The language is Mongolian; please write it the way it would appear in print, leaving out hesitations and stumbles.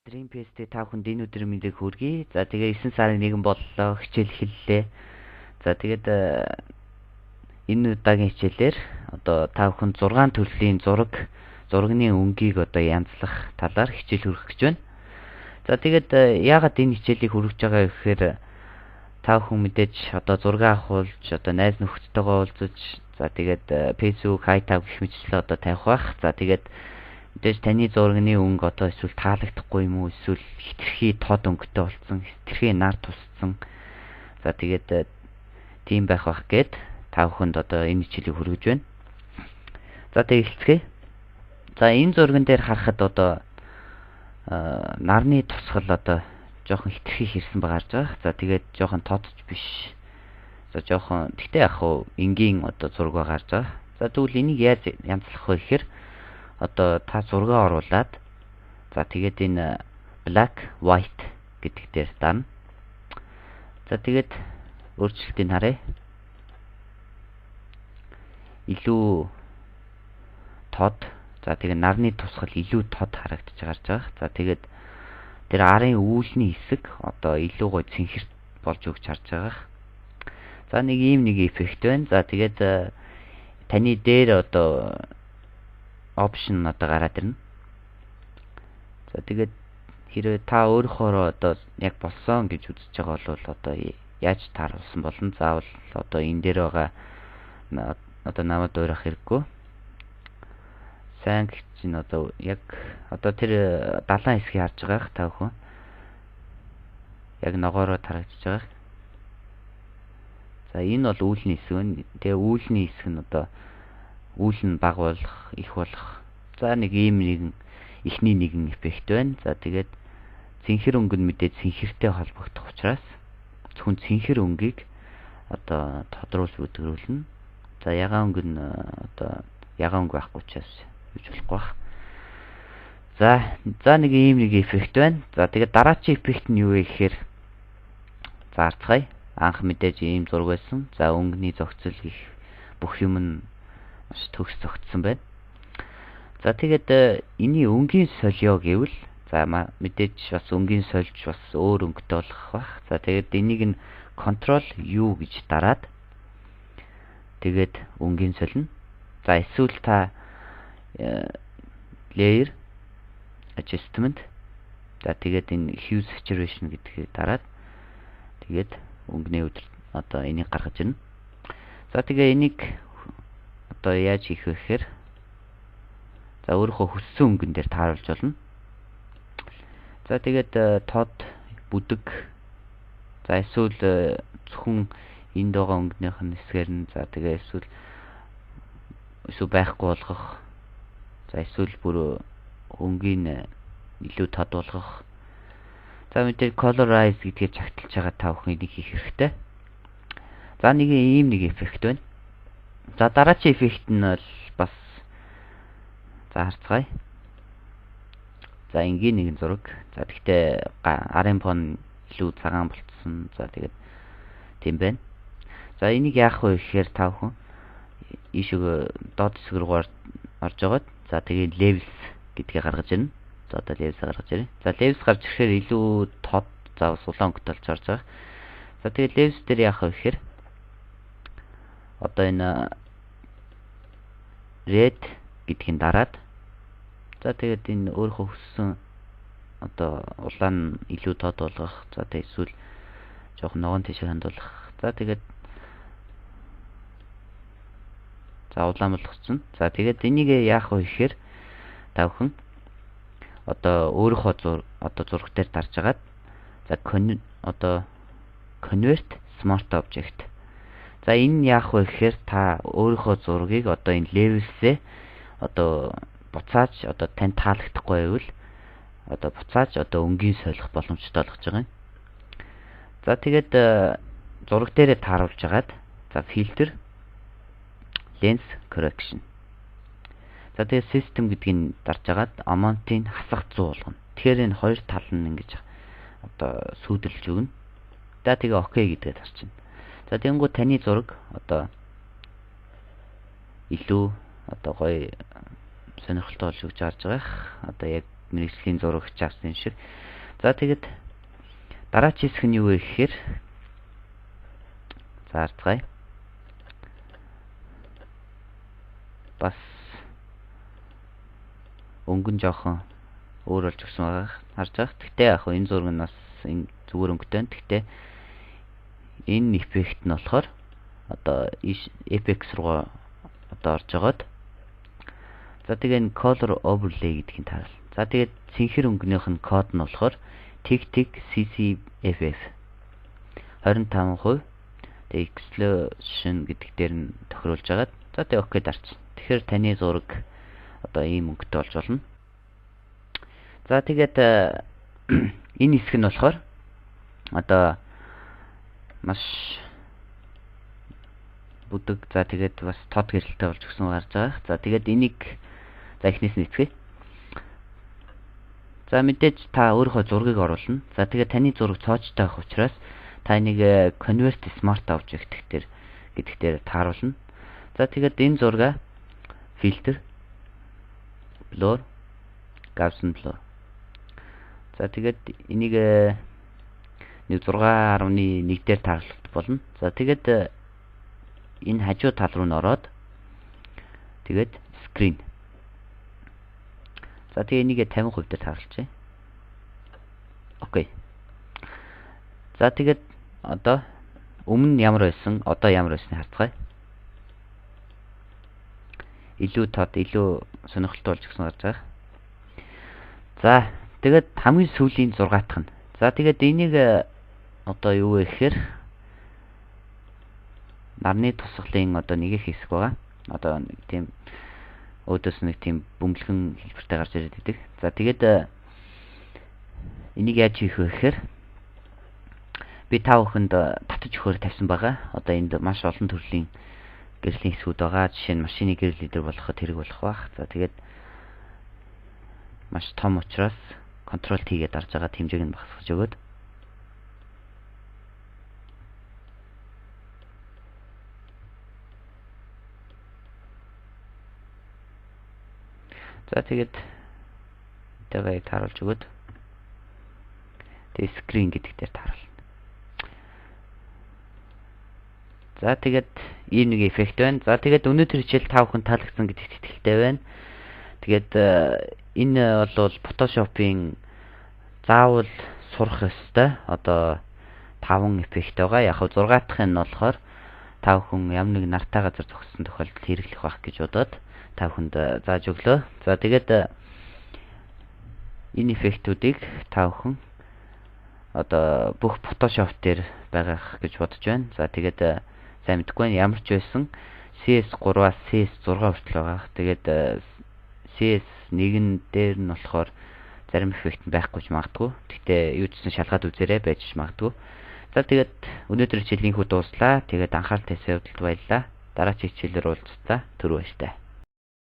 Dreamfest та бүхэнд энэ өдрийн мэндийг хүргэе. За тэгээ 9 сарын 1 боллоо. Хичээл эхэллээ. За тэгээд энэ удаагийн хичээлээр одоо та бүхэнд 6 төрлийн зурагны өнгийг одоо янзлах талаар хичээл хүргэх гэж байна. За тэгээд яагаад энэ хичээлийг хүргэж байгаа гэхээр та бүхэн мэдээж одоо зураг авахулж одоо найз нөхдөдтэйгээ уулзаж за тэгээд Facebook, Hi-Tag гэх мэтлээ одоо тавих байх. За тэгээд мэдээж таны зурагны өнгө одоо эсвэл таалагдахгүй юм уу эсвэл хитрхи тод өнгөтэй болсон, хитрхи нар тусцсан. За тэгээд тийм байх гэд та бүхэнд одоо энэ хичээлийг хүргэж байна. За тэгээд эхэлцгээе. За энэ зурган дээр харахад одоо нарны тусгал одоо жоохон хитрхи хэрсэн байгаа харж байгаа. За тэгээд жоохон тодч биш. За жоохон тэгтээ яг хуу энгийн одоо зураг байгаа харж байгаа. За тэгвэл энийг яаж янзлах вэ гэхээр одоо та зургаа оруулаад за тэгээд энэ black white гэдэг дээр дарна. За тэгээд өөрчлөлтийг харъя. Илүү тод за тэгээд нарны тусгал илүү тод харагдаж байгаа. За тэгээд тэр арын үүлний хэсэг одоо илүү гой цэнхэрт болж өгч харж байгаа. За нэг ийм нэг эффект байна. За тэгээд таны дээр одоо опшн одоо гараад ирнэ. За тэгээд хэрвээ та өөрөөхөө одоо яг болсон гэж үзэж байгаа бол одоо яаж тааруулсан болно. Заавал одоо энэ дээр байгаа одоо намайг дуурах хэрэггүй. Сайн гэж нь одоо яг одоо тэр далайн хэсгийг харж байгаа та бүхэн. Яг ногоороо тарагдж байгаа. За энэ бол үүлний хэсэг нь. Тэгээ үүлний хэсэг нь одоо үйл нь баг болох, их болох. За нэг ийм нэгэн эхний нэгэн эффект байна. За тэгээд цэнхэр өнгө нь мэдээд цэнхэртэй холбогдох учраас зөвхөн цэнхэр өнгийг одоо тодруулж бүдгэрүүлнэ. За ягаан өнгө нь одоо ягаан өнгө байхгүй учраас юуж болохгүй бах. За нэг ийм нэг эффект байна. За тэгээд дараачийн эффект нь юу вэ гэхээр за харцгаая. Анх мэдээж ийм зураг байсан. За өнгөний зохицол их бүх юм нь маш төгс зогтсон байна. За тэгээд эний өнгийн солио гэвэл за мэдээж бас өнгийн сольж бас өөр өнгөтэй болох бах. За тэгээд энийг нь Ctrl U гэж дараад тэгээд өнгийн солино. За эсвэл та layer adjustment за тэгээд энэ hue saturation гэдгийг дараад тэгээд өнгөний өдөр одоо энийг гаргаж ирнэ. За тэгээ энийг одоо яаж хийх вэ гэхээр за өөрийнхөө хүссэн өнгөн дээр тааруулж болно. За тэгээд тод бүдэг за эсвэл зөвхөн энд байгаа өнгөнийх нь хэсгээр нь за тэгээ эсвэл байхгүй болгох. За эсвэл бүр өнгийн илүү тод болгох. За мэдээ colorize гэдгийг чагталж байгаа та бүхэн энийг хийх хэрэгтэй. За нэг ийм нэг эффект байна. За дараачийн эффект нь бол бас за харцгаая. За энгийн нэгэн зураг. За тэгтээ арын фон илүү цагаан болцсон. За тэгээд тийм байна. За энийг яах вэ гэхээр та бүхэн ийшээ доод хэсэг рүү орж агаад за тэгээд levels гэдгийг гаргаж ирнэ. За одоо levels гаргаж ирнэ. За levels гарч ирэхээр илүү тод за улаан өнгөтэй болж орж байгаа. За тэгээд levels дээр яах вэ гэхээр одоо энэ red гэдгийг дараад за тэгээд энэ өөрөө хүссэн одоо улаан илүү тод болгох. За тэгээд эсвэл жоохон ногоон тийшээ хандуулах. За тэгээд за улаан болгоцсон. За тэгээд энийг яах вэ гэхээр та бүхэн одоо өөрийнхөө одоо зураг дээр дарж агаад за одоо convert smart object. За энэ яах вэ гэхээр та өөрийнхөө зургийг одоо энэ levels-ээ одоо буцааж одоо тань таалагдахгүй байвал одоо буцааж одоо өнгийн солих боломжтой болгож байгаа юм. За тэгээд зураг дээрээ тааруулж агаад за filter lens correction. За тэгээд system гэдгийг дарж агаад amount-ыг хасах 100 болгоно. Тэгэхээр энэ хоёр тал нь ингэж одоо сүйдэлж өгнө. За тэгээ окей гэдгээ дарчихна. За тэгэнгүүт таны зураг одоо илүү одоо гоё сонирхолтой болж өгч харж байгаа. Одоо яг мэрэгжлийн зурагч авсан шиг. За тэгээд дараач хэсэг нь юу вэ гэхээр заардгая. Бас өнгөн жоохон өөр болж өгсөн байгаа харж байгаа. Гэхдээ яг энэ зураг нь бас зүгээр өнгөтэй. Гэхдээ энэ эффект нь болохоор одоо Apex руу одоо орж агаад за тэгээ энэ color overlay гэдгийг таарал. За тэгээд цэнхэр өнгөнийх нь код нь болохоор TIC CCFF 25%. Тэгээ exclusion гэдэг дээр нь тохируулж агаад за тэгээ окей дарчих. Тэгэхээр таны зураг одоо ийм өнгөтэй болж болно. За тэгээд энэ хэсэг нь болохоор одоо маш бүдэг. За тэгээд бас тод гэрэлтэй болж өгсөн гарч байгаа. За тэгээд энийг за эхнээс нь эцгээе. За мэдээж та өөрийнхөө зургийг оруулна. За тэгээд таны зураг цоочтой байх учраас та энийг convert smart object гэдэг дээр тааруулна. За тэгээд энэ зургаа filter blur Gaussian blur. За тэгээд энийг 6.1 дээр тааруулах болно. За тэгээд энэ хажуу тал руу н ороод тэгээд screen. За тэгээ энийг 50% дээр тааруулчих. Окей. За тэгээд одоо өмнө ямар байсан, одоо ямар байсныг харцгаая. Илүү тод, илүү сонирхолтой болж өгсөн гарч байгаа. За тэгээд хамгийн сүүлийн 6 дахь нь. За тэгээд энийг одоо юу вэ гэхээр нарны тусгалын одоо нэг их хэсэг байгаа. Одоо нэг тийм өөдөөс нэг тийм бөмбөлгөн хэлбэртэй гарч ирээд идэг. За тэгээд энийг яаж хийх вэ гэхээр би та бүхэнд татаж өгөхөөр тавьсан байгаа. Одоо энд маш олон төрлийн гэрлийн хэсгүүд байгаа. Жишээ нь машины гэрэл лидер болоход хэрэг болох бах. За тэгээд маш том учраас Ctrl T гээд дарж байгаа хэмжээг нь багасгаж өгөөд. За тэгээд тэгээ тааруулж өгөөд. Тэгээд screen гэдэг дээр тааруулна. За тэгээд ийм нэг эффект байна. За тэгээд өнөөдөр хичээл та бүхэн таалагдсан гэдэгт итгэлтэй байна. Тэгээд энэ бол Photoshop-ийн заавал сурах ёстой. Одоо 5 эффект байгаа. Яг нь 6 дахь нь болохоор та бүхэн ямар нэг нартай газар зогссон тохиолдолд хэрэглэх байх гэж бодоод та бүхэнд зааж өглөө. За тэгээд энэ эффектүүдийг та бүхэн одоо бүх Photoshop дээр байгаах гэж бодож байна. За тэгээд сайн мэдгүй байна. Ямар ч байсан CS3-аас CS6 хүртэл байгаа. Тэгээд CS1 дээр нь болохоор зарим эффект нь байхгүй ч магадгүй. Гэхдээ юу ч гэсэн шалгаад үзээрэй байж магадгүй. За тэгээд өнөөдөр хичээлийн хүү дууслаа. Тэгээд анхаарал тавьсан явдалд баярлалаа. Дараагийн хичээлээр уулзцаа. Түр баяртай.